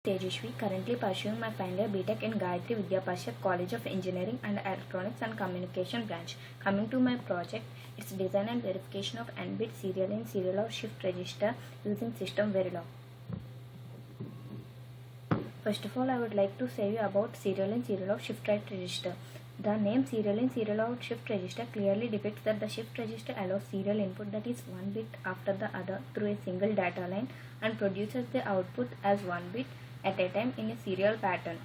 Tejashwi, currently pursuing my final year BTech in Gayatri Vidya Parishad College of Engineering and Electronics and Communication branch. Coming to my project, it's design and verification of n-bit serial in serial or shift register using system Verilog. First of all, I would like to say you about serial in serial of shift right register. The name serial in serial out shift register clearly depicts that the shift register allows serial input, that is one bit after the other, through a single data line and produces the output as one bit at a time in a serial pattern.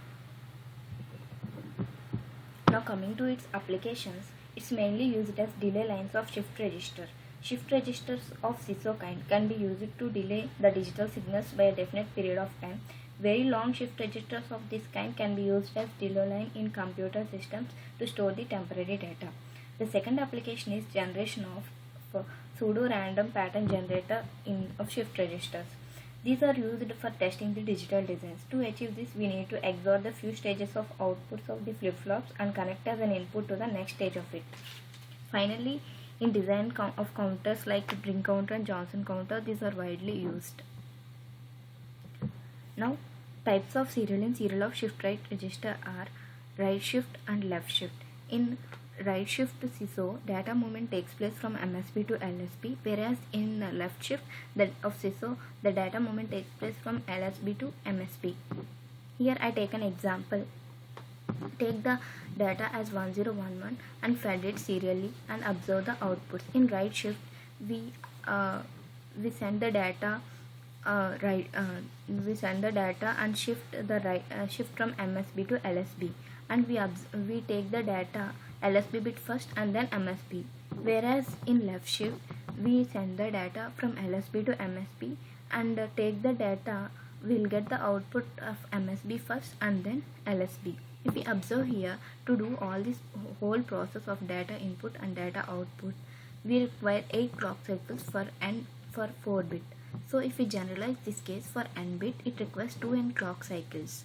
Now coming to its applications, it's mainly used as delay lines of shift register. Shift registers of Siso kind can be used to delay the digital signals by a definite period of time. Very long shift registers of this kind can be used as delay line in computer systems to store the temporary data. The second application is generation of pseudo-random pattern generator of shift registers. These are used for testing the digital designs. To achieve this, we need to XOR the few stages of outputs of the flip-flops and connect as an input to the next stage of it. Finally, in design of counters like Bring counter and Johnson counter, these are widely used. Now, types of serial in serial of shift right register are right shift and left shift. In right shift Siso, data movement takes place from MSB to LSB, whereas in left shift of Siso, the data movement takes place from LSB to MSB. Here I take an example. Take the data as 1011 and fed it serially and observe the outputs. In right shift, we send the data we send the data and shift from MSB to LSB, and we take the data LSB bit first and then MSB. Whereas in left shift, we send the data from LSB to MSB and take the data. We'll get the output of MSB first and then LSB. If we observe here, to do all this whole process of data input and data output, we require 8 clock cycles for 4 bit. So if we generalize this case, for n bit, it requires 2n clock cycles.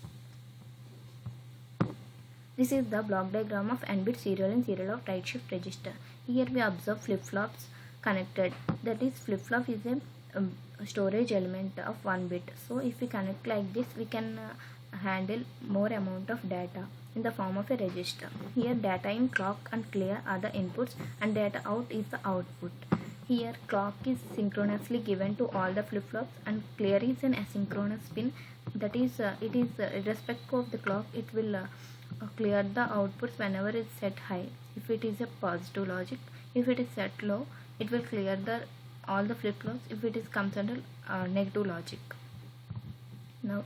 This is the block diagram of n-bit serial in serial of right shift register. Here we observe flip-flops connected. That is, flip-flop is a storage element of 1 bit. So if we connect like this, we can handle more amount of data in the form of a register. Here data in clock and clear are the inputs and data out is the output. Here clock is synchronously given to all the flip-flops and clear is an asynchronous pin. That is, it is irrespective of the clock, it will clear the outputs whenever it's set high. If it is a positive logic, if it is set low, it will clear all the flip-flops if it is comes under negative logic. Now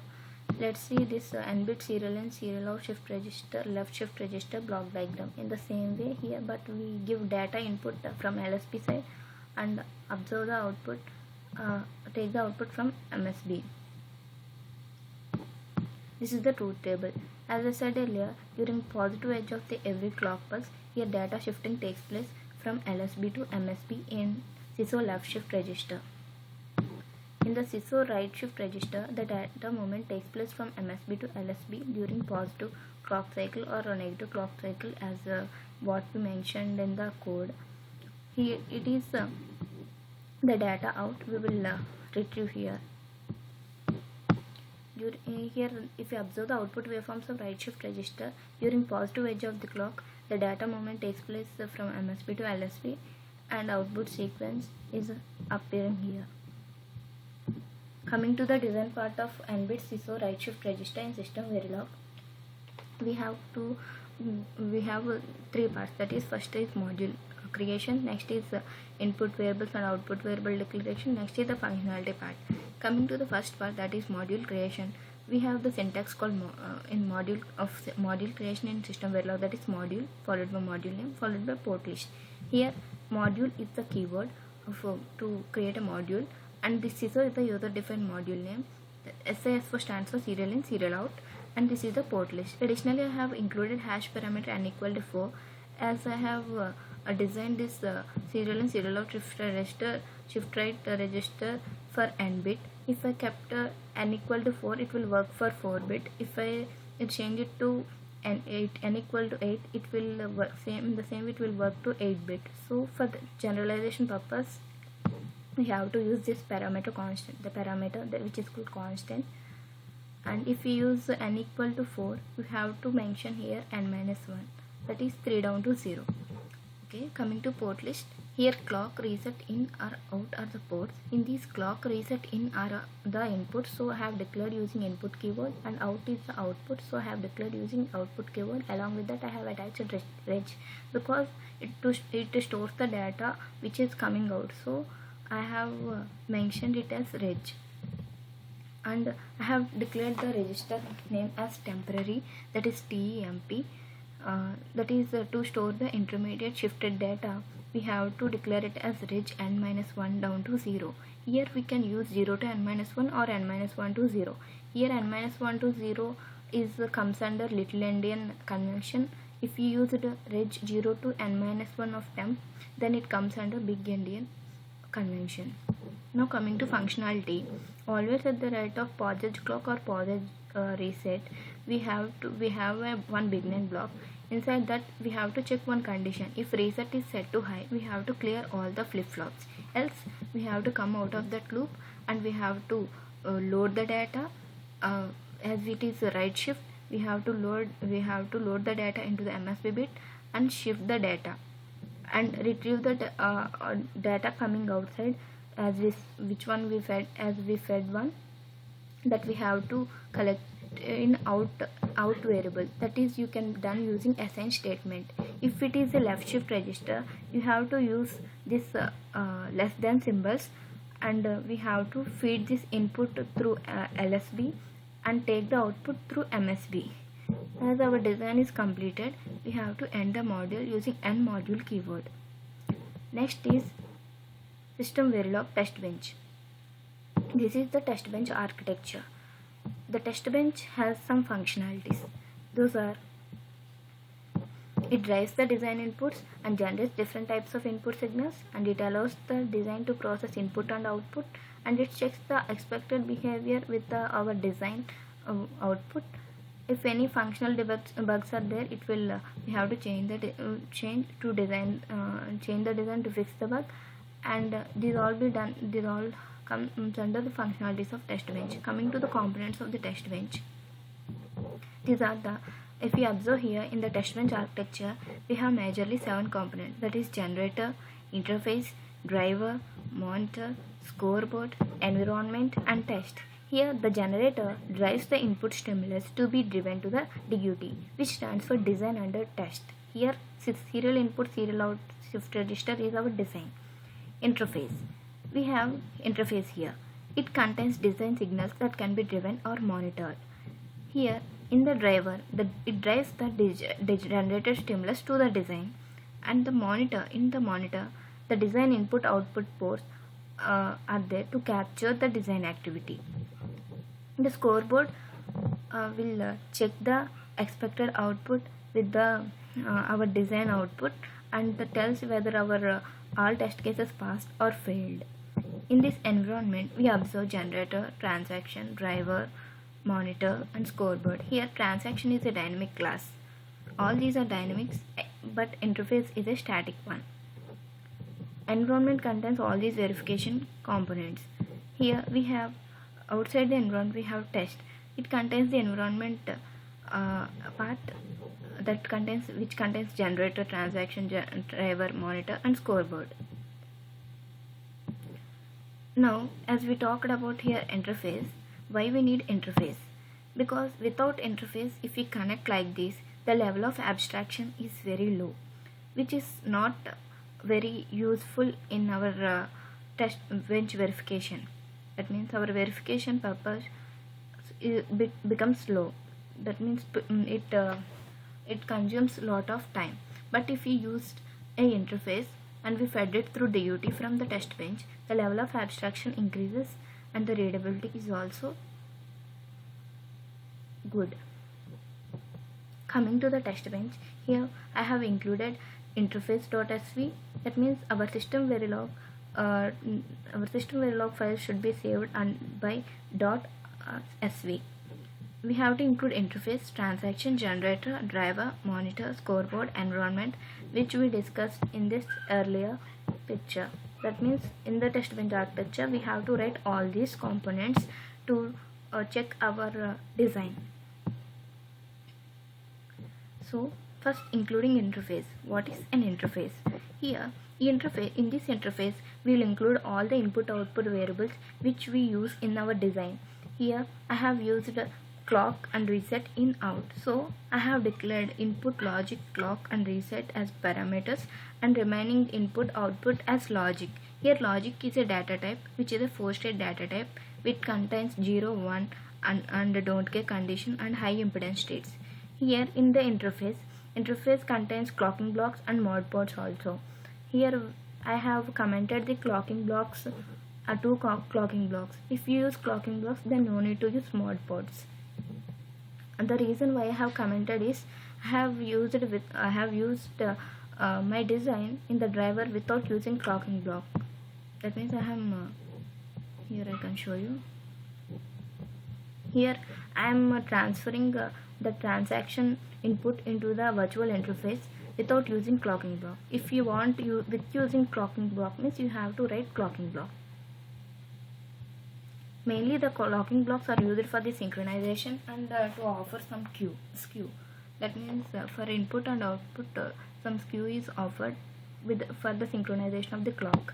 let's see this n-bit serial and serial of shift register, left shift register block diagram in the same way here, but we give data input from LSB side and observe the output, take the output from MSB. This is the truth table. As I said earlier, during positive edge of every clock pulse, here data shifting takes place from LSB to MSB in Siso left shift register. In the Siso right shift register, the data movement takes place from MSB to LSB during positive clock cycle or a negative clock cycle, as what we mentioned in the code. Here it is the data out we will retrieve here. Here, if you observe the output waveforms of right shift register, during positive edge of the clock, the data movement takes place from MSB to LSB and output sequence is appearing here. Coming to the design part of n-bit Siso right shift register in system Verilog, we have 3 parts. That is, first is module creation, next is input variables and output variable declaration, next is the functionality part. Coming to the first part, that is module creation, we have the syntax called in module creation in system Verilog, that is module followed by module name followed by port list. Here module is the keyword to create a module, and this Siso is the user defined module name. The SAS stands for serial in serial out, and this is the port list. Additionally, I have included hash parameter n equal to 4, as I have designed this serial in serial out shift right register for n bit. If I kept n equal to 4, it will work for 4 bit. If I change it to n equal to 8, it will work the same it will work to 8 bit. So for the generalization purpose, we have to use this parameter constant, the parameter which is called constant. and if we use n equal to 4, we have to mention here n minus 1, that is 3 down to 0. Okay, coming to port list, here clock, reset, in or out are the ports. In this clock, reset, in are the input, so I have declared using input keyword, and out is the output, so I have declared using output keyword. Along with that, I have attached a reg because it stores the data which is coming out, so I have mentioned it as reg. And I have declared the register name as temporary, that is TEMP. That is to store the intermediate shifted data, we have to declare it as reg n minus 1 down to 0. Here we can use 0 to n minus 1 or n minus 1 to 0. Here n minus 1 to 0 is comes under little endian convention. If you use the reg 0 to n minus 1 of temp, then it comes under big endian convention. Now coming to functionality, always at the rate of pausage clock or pausage reset, we have one beginning block. Inside that, we have to check one condition. If reset is set to high, we have to clear all the flip-flops. Else, we have to come out of that loop and we have to load the data. As it is a right shift, we have to load the data into the MSB bit and shift the data and retrieve the data coming outside as which one we fed, as we fed one, that we have to collect in out variable, that is you can done using assign statement. If it is a left shift register, you have to use this less than symbols, and we have to feed this input through LSB and take the output through MSB. As our design is completed, we have to end the module using end module keyword. Next is system Verilog test bench. This is the test bench architecture. The test bench has some functionalities. Those are: it drives the design inputs and generates different types of input signals, and it allows the design to process input and output, and it checks the expected behavior with our design output. If any functional bugs are there, it will we have to change the design to fix the bug, and these all comes under the functionalities of test bench. Coming to the components of the test bench, these are the, if you observe here in the test bench architecture, we have majorly 7 components, that is generator, interface, driver, monitor, scoreboard, environment, and test. Here the generator drives the input stimulus to be driven to the DUT, which stands for design under test. Here serial input, serial out shift register is our design. Interface, we have interface here. It contains design signals that can be driven or monitored. Here in the driver, it drives the generated stimulus to the design, and the monitor, in the monitor, the design input output ports are there to capture the design activity. The scoreboard will check the expected output with the our design output, and tells whether our all test cases passed or failed. In this environment, we observe generator, transaction, driver, monitor, and scoreboard. Here transaction is a dynamic class. All these are dynamics, but interface is a static one. Environment contains all these verification components. Here we have, outside the environment we have test. It contains the environment part which contains generator, transaction, driver, monitor, and scoreboard. Now, as we talked about here interface, why we need interface? Because without interface, if we connect like this, the level of abstraction is very low, which is not very useful in our test bench verification. That means our verification purpose becomes slow. That means it consumes a lot of time. But if we used a interface and we fed it through DUT from the test bench, the level of abstraction increases and the readability is also good. Coming to the test bench, here I have included interface.sv. That means our system Verilog file should be saved by .sv. We have to include interface, transaction, generator, driver, monitor, scoreboard, environment, which we discussed in this earlier picture. That means in the test bench architecture, we have to write all these components to check our design. So first, including interface. What is an interface? Here, in this interface we will include all the input output variables which we use in our design. Here I have used clock and reset in out. So I have declared input logic clock and reset as parameters and remaining input output as logic. Here logic is a data type which is a 4-state data type which contains 0, 1 and don't care condition and high impedance states. Here in the interface contains clocking blocks and mod ports also. Here I have commented the clocking blocks are two clocking blocks. If you use clocking blocks, then no need to use mod ports. And the reason why I have commented is I have used my design in the driver without using clocking block. That means I am here I can show you. Here I am transferring the transaction input into the virtual interface without using clocking block. If you want with using clocking block means you have to write clocking block. Mainly the clocking blocks are used for the synchronization and to offer some skew. That means for input and output some skew is offered for the synchronization of the clock.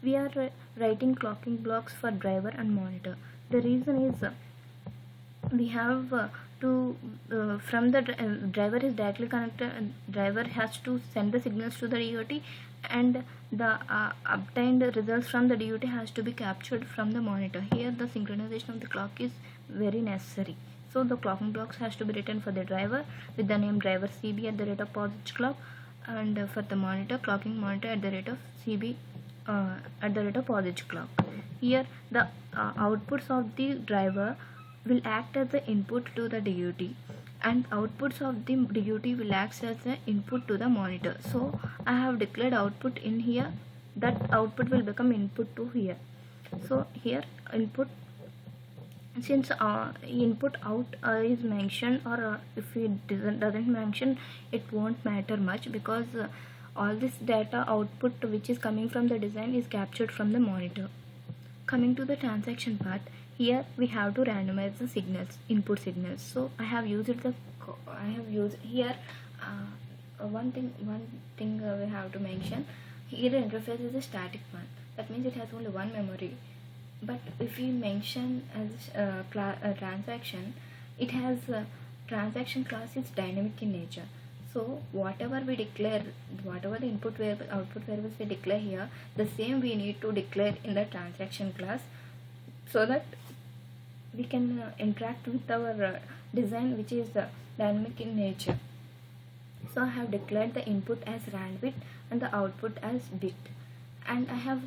We are writing clocking blocks for driver and monitor. The reason is we have from the driver is directly connected. Driver has to send the signals to the DUT and the obtained results from the DUT has to be captured from the monitor. Here the synchronization of the clock is very necessary. So the clocking blocks has to be written for the driver with the name driver CB at the rate of postage clock, and for the monitor clocking monitor at the rate of CB at the rate of postage clock. Here the outputs of the driver will act as the input to the DUT and outputs of the DUT will act as the input to the monitor. So I have declared output in here, that output will become input to here. So here input, since input out is mentioned, or if it doesn't mention, it won't matter much because all this data output which is coming from the design is captured from the monitor. Coming to the transaction part, here we have to randomize the signals, input signals. So I have used here one thing we have to mention. Here the interface is a static one. That means it has only one memory. But if we mention as transaction, it has transaction class is dynamic in nature. So whatever we declare, whatever the input variable, output variables we declare here, the same we need to declare in the transaction class, so that we can interact with our design which is dynamic in nature. So I have declared the input as rand bit and the output as bit, and I have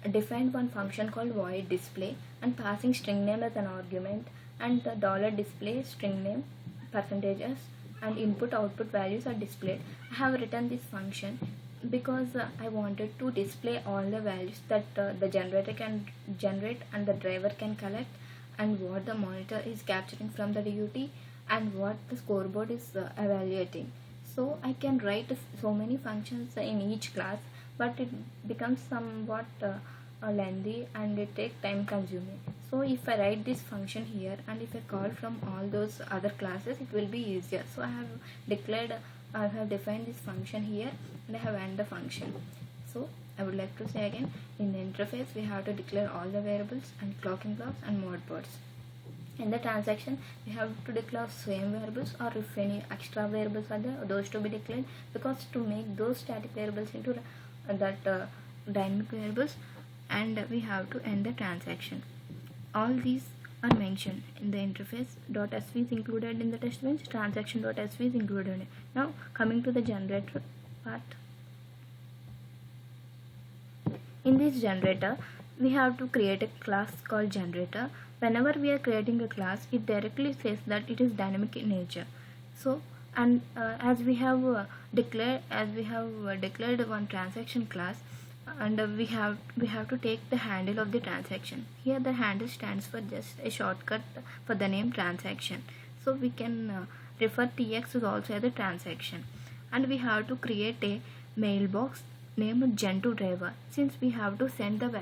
defined one function called void display and passing string name as an argument, and the $display string name percentages and input output values are displayed. I have written this function because I wanted to display all the values that the generator can generate and the driver can collect, and what the monitor is capturing from the DUT and what the scoreboard is evaluating. So I can write so many functions in each class, but it becomes somewhat lengthy and it takes time consuming. So if I write this function here and if I call from all those other classes, it will be easier. So I have defined this function here and I have ended the function. So I would like to say again, in the interface we have to declare all the variables and clocking blocks and mod ports. In the transaction we have to declare same variables, or if any extra variables are there, those to be declared, because to make those static variables into that dynamic variables, and we have to end the transaction. All these are mentioned in the interface. .sv is included in the test bench, transaction.sv is included. Now coming to the generator part. In this generator we have to create a class called generator. Whenever we are creating a class, it directly says that it is dynamic in nature. So and as we have declared one transaction class, and we have to take the handle of the transaction. Here the handle stands for just a shortcut for the name transaction. So we can refer tx is also as a transaction, and we have to create a mailbox named gen2 driver, since we have to send the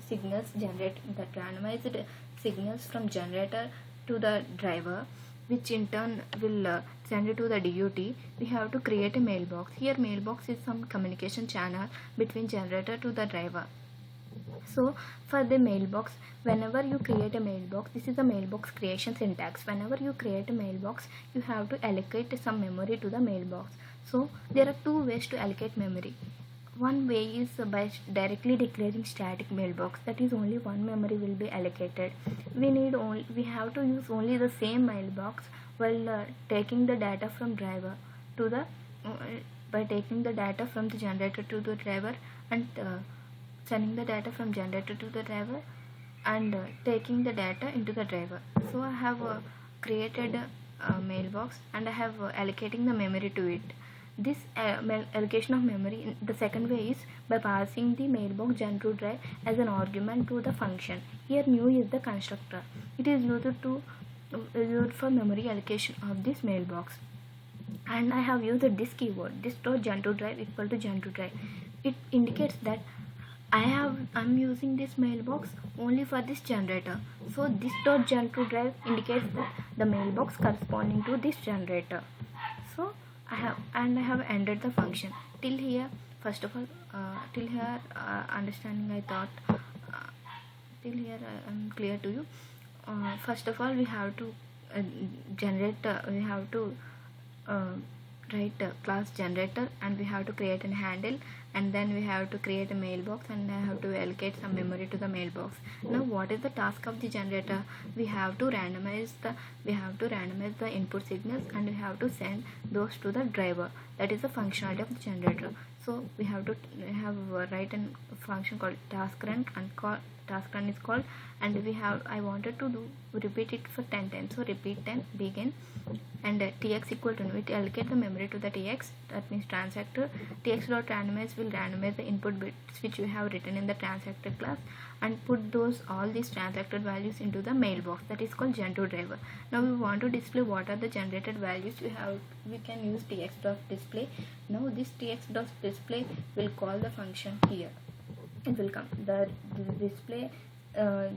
signals generated, that randomized signals from generator to the driver, which in turn will send it to the DUT. We have to create a mailbox. Here mailbox is some communication channel between generator to the driver. So for the mailbox, whenever you create a mailbox, this is a mailbox creation syntax. Whenever you create a mailbox, you have to allocate some memory to the mailbox. So there are two ways to allocate memory. One way is by directly declaring static mailbox, that is only one memory will be allocated. We have to use only the same mailbox while taking the data from driver to the by taking the data from the generator to the driver and sending the data from generator to the driver and taking the data into the driver. So I have created a mailbox and I have allocating the memory to it. This allocation of memory, the second way is by passing the mailbox gen to drive as an argument to the function. Here new is the constructor. It is used for memory allocation of this mailbox. And I have used this keyword, this dot gen to drive equal to gen to drive. It indicates that I'm using this mailbox only for this generator. So this dot gen to drive indicates that the mailbox corresponding to this generator. So I have ended the function. Till here, first of all, understanding, I thought till here I'm clear to you. First of all, we have to write a class generator, and we have to create a handle, and then we have to create a mailbox, and I have to allocate some memory to the mailbox. Now what is the task of the generator? We have to randomize the input signals, and we have to send those to the driver. That is the functionality of the generator. So we have write a function called task run, and task run is called, and I wanted to repeat it for 10 times. So repeat 10 begin, and tx equal to, it allocate the memory to the tx, that means transactor. Tx dot randomize will randomize the input bits which we have written in the transactor class, and put all these transacted values into the mailbox, that is called gen to driver. Now we want to display what are the generated values. We can use tx dot display. Now this tx dot display will call the function here. It will come the display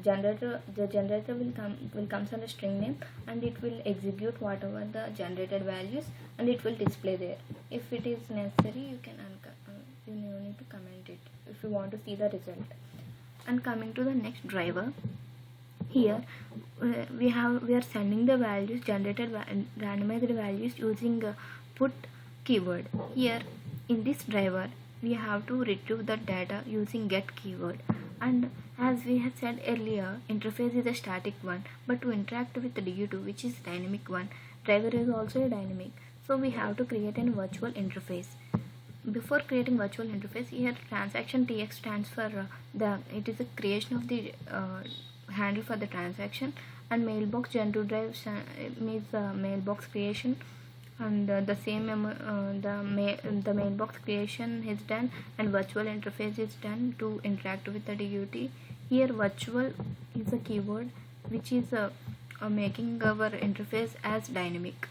generator. The generator will comes under string name, and it will execute whatever the generated values, and it will display there. If it is necessary, you can you need to comment it if you want to see the result. And coming to the next driver, here we are sending the values, generated randomized values, using put keyword. Here in this driver, we have to retrieve the data using get keyword. And as we had said earlier, interface is a static one, but to interact with the DU2, which is dynamic one, driver is also a dynamic. So we have to create a virtual interface. Before creating virtual interface, here transaction tx stands for it is a creation of the handle for the transaction, and mailbox gen to drive means mailbox creation, and the same the mailbox creation is done, and virtual interface is done to interact with the DUT. Here virtual is a keyword which is making our interface as dynamic,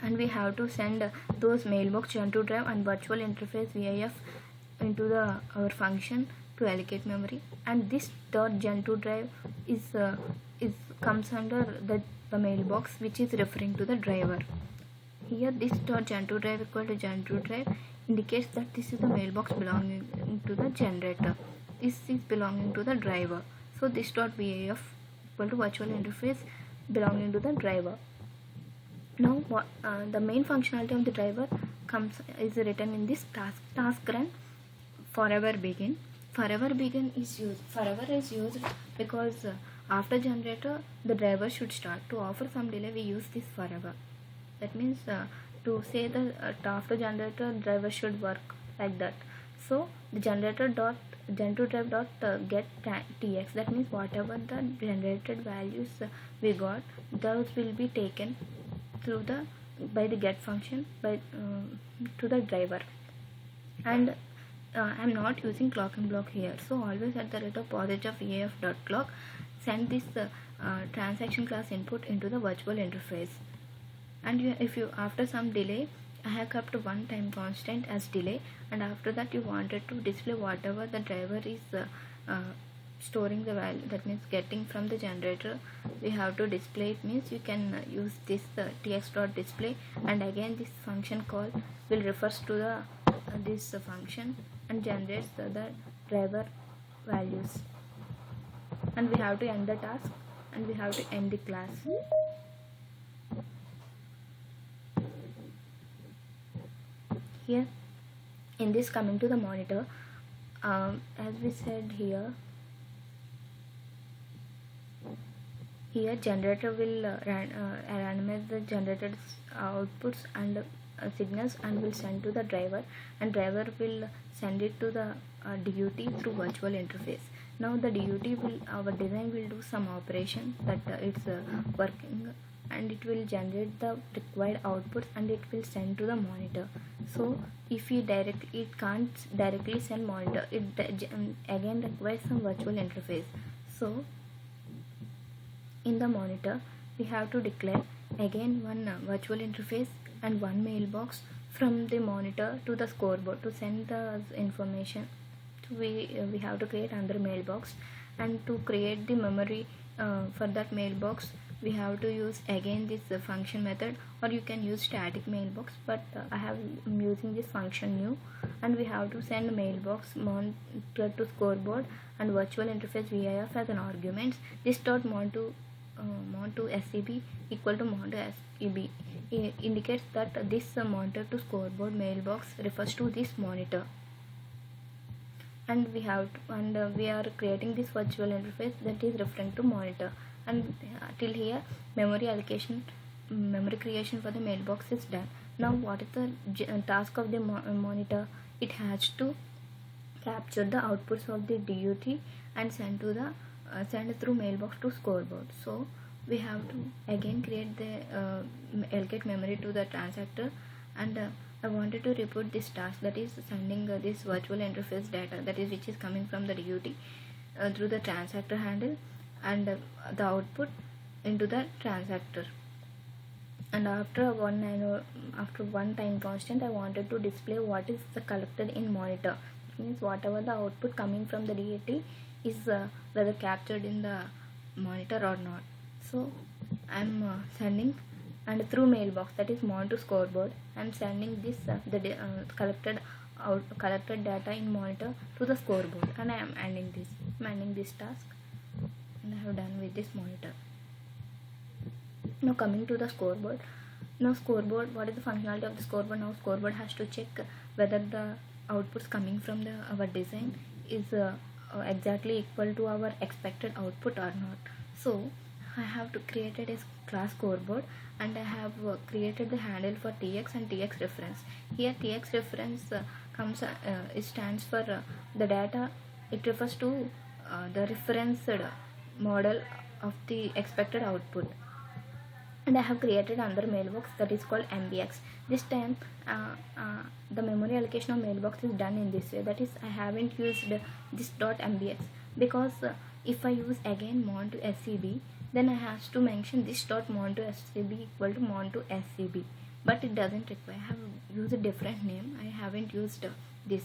and we have to send those mailbox gen to drive and virtual interface VIF into our function to allocate memory. And this dot gen to drive is comes under the mailbox which is referring to the driver. Here this dot gen to drive equal to gen to drive indicates that this is the mailbox belonging to the generator. This is belonging to the driver. So this dot VIF equal to virtual interface belonging to the driver. Now the main functionality of the driver is written in this task run. Forever begin. Forever begin is used. Forever is used because after generator the driver should start. To offer some delay, we use this forever. That means to say the after generator driver should work like that. So the generator dot gen to drive dot get tx, that means whatever the generated values we got, those will be taken through by the get function to the driver. And I'm not using clock and block here, so always at the rate of positive EAF dot clock, send this transaction class input into the virtual interface. And if you after some delay, I have kept one time constant as delay, and after that you wanted to display whatever the driver is storing the value, that means getting from the generator, we have to display it, means you can use this tx.display, and again this function call will refers to the this function and generates the driver values, and we have to end the task and we have to end the class. Here in this, coming to the monitor, as we said here generator will randomize the generated outputs and signals and will send to the driver, and driver will send it to the DUT through virtual interface. Now the DUT will, our design will do some operation that it's working, and it will generate the required outputs and it will send to the monitor. So if you it can't directly send monitor, it again requires some virtual interface. So in the monitor we have to declare again one virtual interface and one mailbox from the monitor to the scoreboard to send the information. So we have to create another mailbox, and to create the memory for that mailbox we have to use again this function method, or you can use static mailbox, but I'm using this function new, and we have to send mailbox monitor to scoreboard and virtual interface VIF as an arguments. This dot mount to SCB equal to mount to SCB indicates that this monitor to scoreboard mailbox refers to this monitor, and we are creating this virtual interface that is referring to monitor. And till here memory creation for the mailbox is done. Now what is the task of the monitor? It has to capture the outputs of the DUT and send to the send through mailbox to scoreboard. So we have to again create the allocate memory to the transactor, and I wanted to report this task, that is sending this virtual interface data, that is which is coming from the DUT through the transactor handle, and the output into the transactor. And after one time constant, I wanted to display what is collected in monitor. It means whatever the output coming from the DUT is whether captured in the monitor or not. So I'm sending, and through mailbox, that is monitor to scoreboard, I'm sending this collected data in monitor to the scoreboard, and I am ending this task, and I have done with this monitor. Now coming to the scoreboard. Now scoreboard, what is the functionality of the scoreboard? Now scoreboard has to check whether the outputs coming from our design is exactly equal to our expected output or not. So I have to created a class scoreboard, and I have created the handle for TX and TX reference. Here TX reference it stands for the data. It refers to the referenced model of the expected output, and I have created another mailbox that is called MBX. This time the memory allocation of mailbox is done in this way, that is I haven't used this .mbx, because if I use again mount to SCB, then I have to mention this mount to SCB equal to mount to SCB, but it doesn't require. I have used a different name. I haven't used this.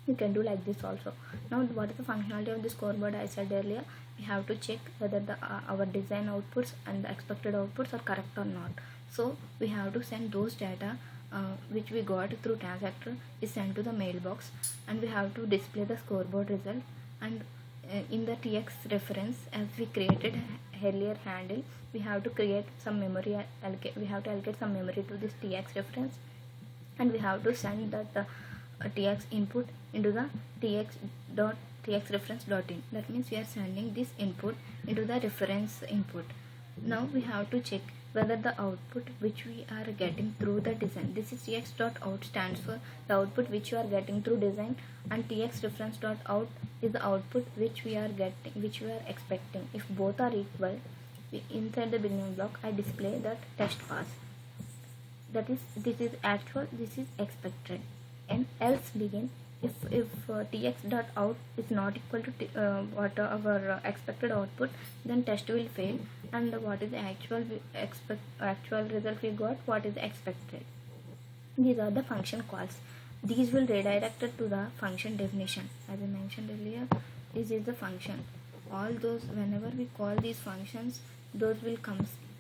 You can do like this also. Now what is the functionality of the scoreboard? I said earlier, we have to check whether our design outputs and the expected outputs are correct or not. So we have to send those data which we got through transactor is sent to the mailbox, and we have to display the scoreboard result. And in the TX reference, as we created earlier handle, we have to create some memory we have to allocate some memory to this TX reference, and we have to send that TX input into the TX reference .in. That means we are sending this input into the reference input. Now we have to check whether the output which we are getting through the design, this is tx.out stands for the output which you are getting through design, and tx reference.out is the output which we are expecting. If both are equal, inside the beginning block I display that test pass, that is this is actual, this is expected, and else begin. If tx.out is not equal to what our expected output, then test will fail, and what is the actual result we got, what is expected. These are the function calls. These will redirect it to the function definition. As I mentioned earlier, This is the function. All those, whenever we call these functions, those will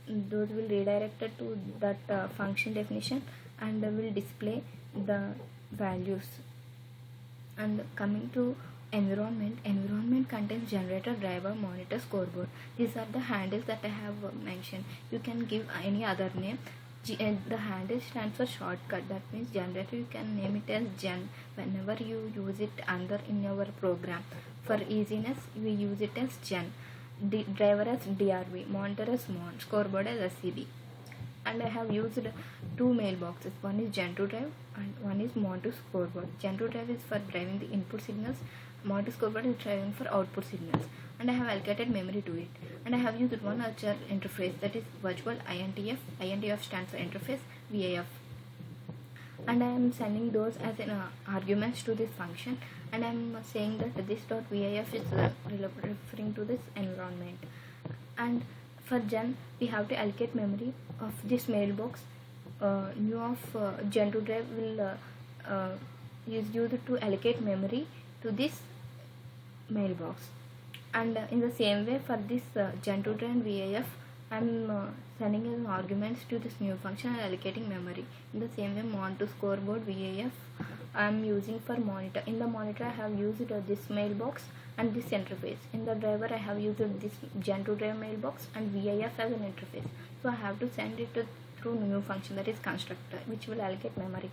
redirected to that function definition and will display the values. And coming to environment contains generator, driver, monitor, scoreboard. These are the handles that I have mentioned. You can give any other name. The handle stands for shortcut. That means generator, you can name it as gen whenever you use it under in your program. For easiness, we use it as gen. Driver as drv, monitor as mon, scoreboard as scb. And I have used two mailboxes. One is Gen to drive and one is Mon to scoreboard. Gen to drive is for driving the input signals. Mon to scoreboard is driving for output signals. And I have allocated memory to it. And I have used one other interface, that is virtual INTF. INTF stands for interface, VIF. And I am sending those as an arguments to this function. And I am saying that this dot VIF is referring to this environment. And for gen, we have to allocate memory of this mailbox. New of gen to drive will is used to allocate memory to this mailbox. And in the same way, for this gen to drive and VIF, I am sending in arguments to this new function and allocating memory. In the same way, mon to scoreboard, VIF, I am using for monitor. In the monitor, I have used this mailbox and this interface. In the driver, I have used this gen to drive mailbox and VIF as an interface. So I have to send it through new function, that is constructor, which will allocate memory.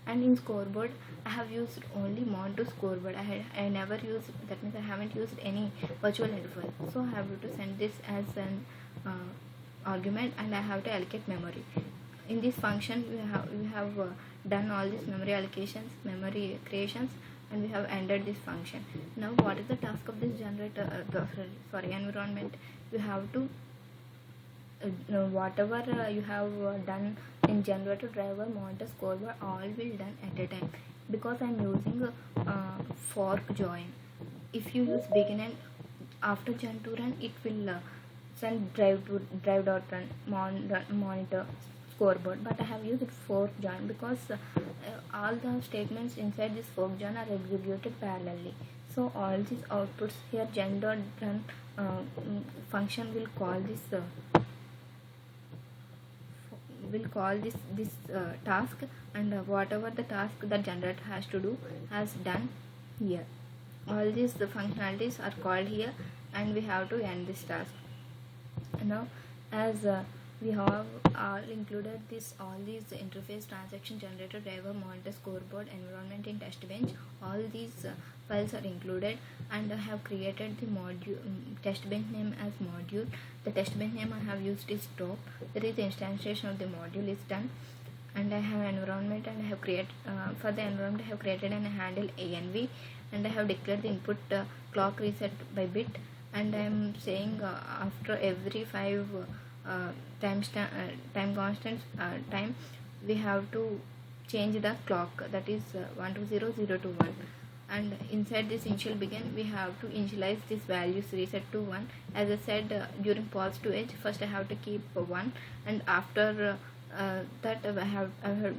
And in scoreboard, I have used only mon to scoreboard. I never used, that means I haven't used any virtual interface. So I have to send this as an argument and I have to allocate memory. In this function, we have done all these memory allocations, memory creations, and we have ended this function. Now what is the task of this generator, environment? You have to whatever you have done in generator, driver, monitor, scoreboard, all will done at a time, because I am using fork join. If you use begin and after gen to run, it will send drive dot run, monitor, scoreboard. But I have used fork join because all the statements inside this fork join are executed parallelly. So all these outputs here, gen dot run function will call this task, and whatever the task that generator has to do has done here. All these the functionalities are called here, and we have to end this task. Now as we have included all these interface, transaction, generator, driver, monitor, scoreboard, environment in test bench, all these files are included, and I have created the module test bench name as module. The test bench name I have used is top. There is the instantiation of the module is done, and I have environment, and I have created for the environment I have created an handle ANV, and I have declared the input clock reset by bit, and I am saying after every 5 time constant time we have to change the clock, that is 120021. And inside this initial begin, we have to initialize these values reset to 1. As I said, during pause to edge, first I have to keep 1, and after that I have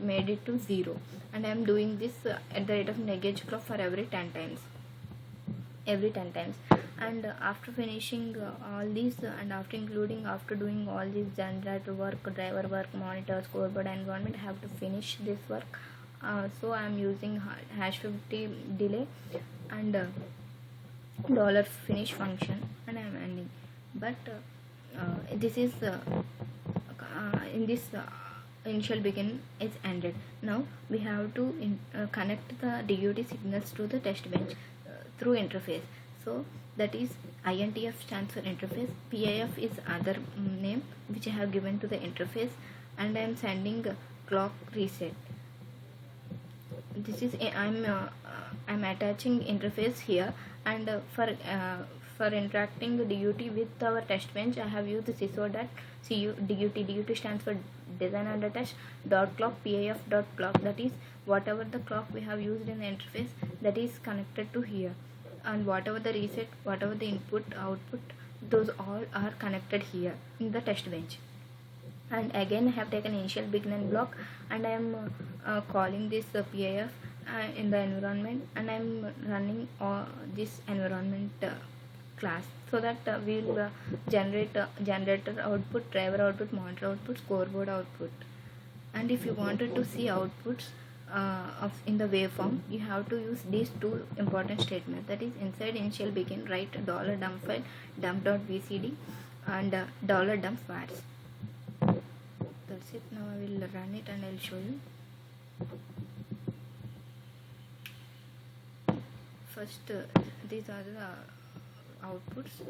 made it to 0, and I am doing this at the rate of negate clock for every 10 times. And after finishing all these, and after doing all these generator work, driver work, monitor, scoreboard, environment, I have to finish this work. So I am using #50 delay and $finish function, and I am ending. But this is in this initial begin is ended. Now we have to connect the DUT signals to the test bench through interface. So that is INTF stands for interface, PIF is other name which I have given to the interface, and I am sending clock reset. This is I'm attaching interface here, and for interacting DUT with our test bench, I have used Siso dot CU DUT. DUT stands for design under test dot clock PIF dot clock. That is whatever the clock we have used in the interface, that is connected to here, and whatever the reset, whatever the input output, those all are connected here in the test bench. And again I have taken initial begin and block, and I am calling this PIF in the environment, and I'm running this environment class, so that we'll generate generator output, driver output, monitor output, scoreboard output. And if you wanted to see outputs of in the waveform, you have to use these two important statements, that is inside initial begin write $dump file dump.bcd and $dump vars. That's it. Now I will run it and I'll show you. First these are the outputs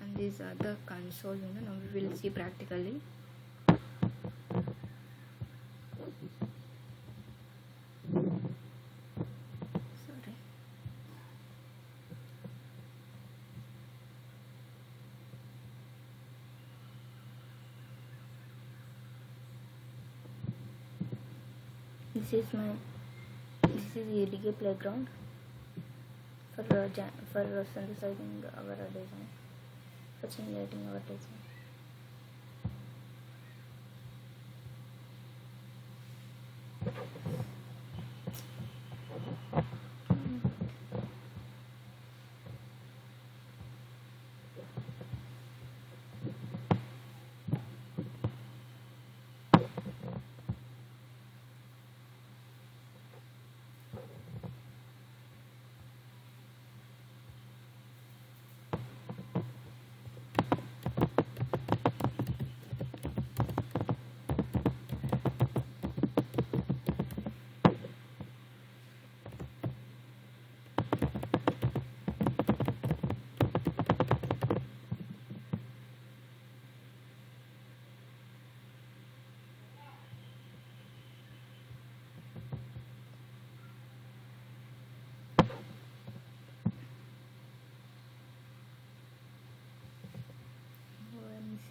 and these are the console window. Now we will see practically. Sorry. This is EDK playground for synthesizing our design, for simulating our design.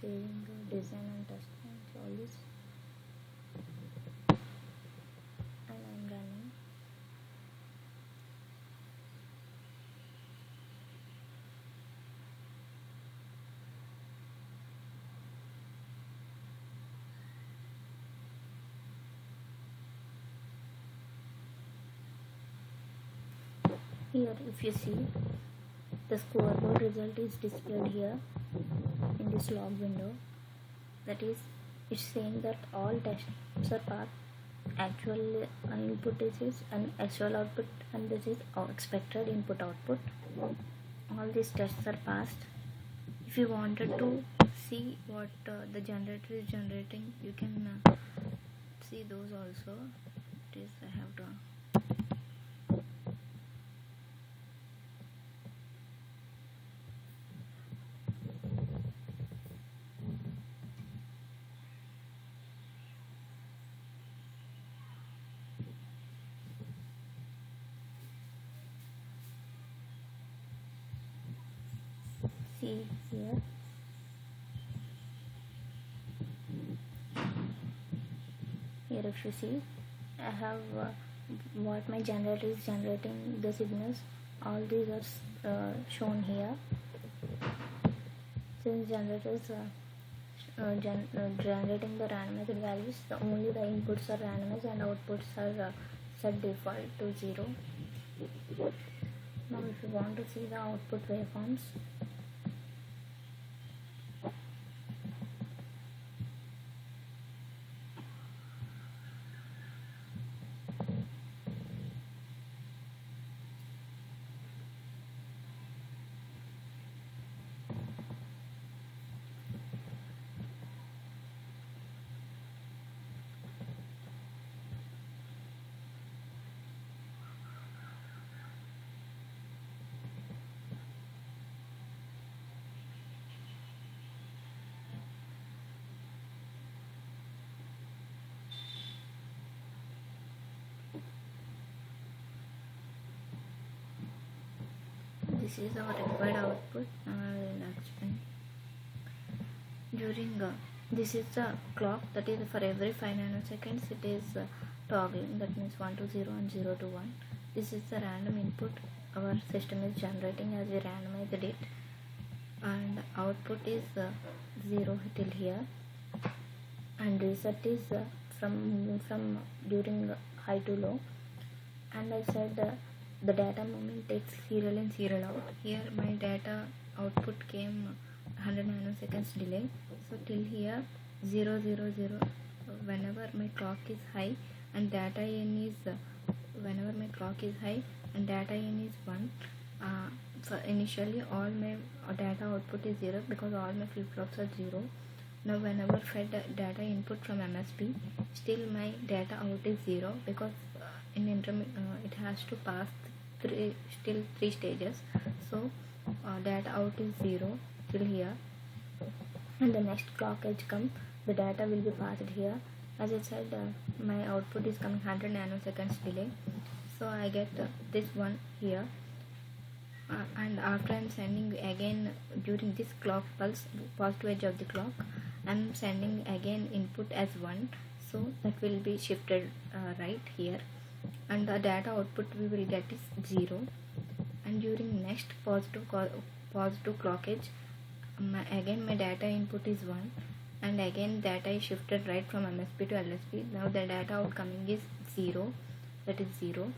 Saving the design and test points, all this, and I'm running. Here if you see, the scoreboard result is displayed here in this log window. That is, it's saying that all tests are passed. Actual input is an actual output, and this is expected input output. All these tests are passed. If you wanted to see what the generator is generating, you can see those also. It is, I have to see here. Here if you see, I have what my generator is generating the signals. All these are shown here. Since generators generating the randomized values, only the inputs are randomized and outputs are set default to 0. Now if you want to see the output waveforms, this is our required output. Now I will explain. During this is the clock, that is for every 5 nanoseconds it is toggling, that means 1 to 0 and 0 to 1. This is the random input our system is generating as we randomized it, and output is 0 till here, and reset is from during high to low, and I said the data movement takes serial in serial out. Here my data output came 100 nanoseconds delay. So till here 000, whenever my clock is high and data in is whenever my clock is high and data in is 1. So initially all my data output is 0 because all my flip-flops are 0. Now whenever fed data input from MSP, still my data out is 0 because it has to pass three stages. So data out is 0 till here, and the next clock edge come, the data will be passed here. As I said, my output is coming 100 nanoseconds delay, so I get this one here. And after I'm sending again during this clock pulse, positive edge of the clock, I'm sending again input as 1, so that will be shifted right here, and the data output we will get is 0. And during next positive clock edge, again my data input is 1, and again data is shifted right from MSP to LSP. Now the data outcoming is 0, that is 0.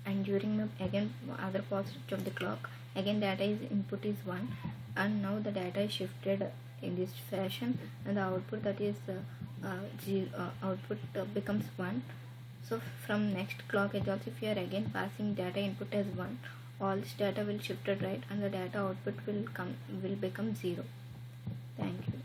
And during the again other positive of the clock, again data is input is 1, and now the data is shifted in this fashion, and the output, that is output becomes 1. So from next clock edge also, if you are again passing data input as 1, all this data will shifted right, and the data output will become 0. Thank you.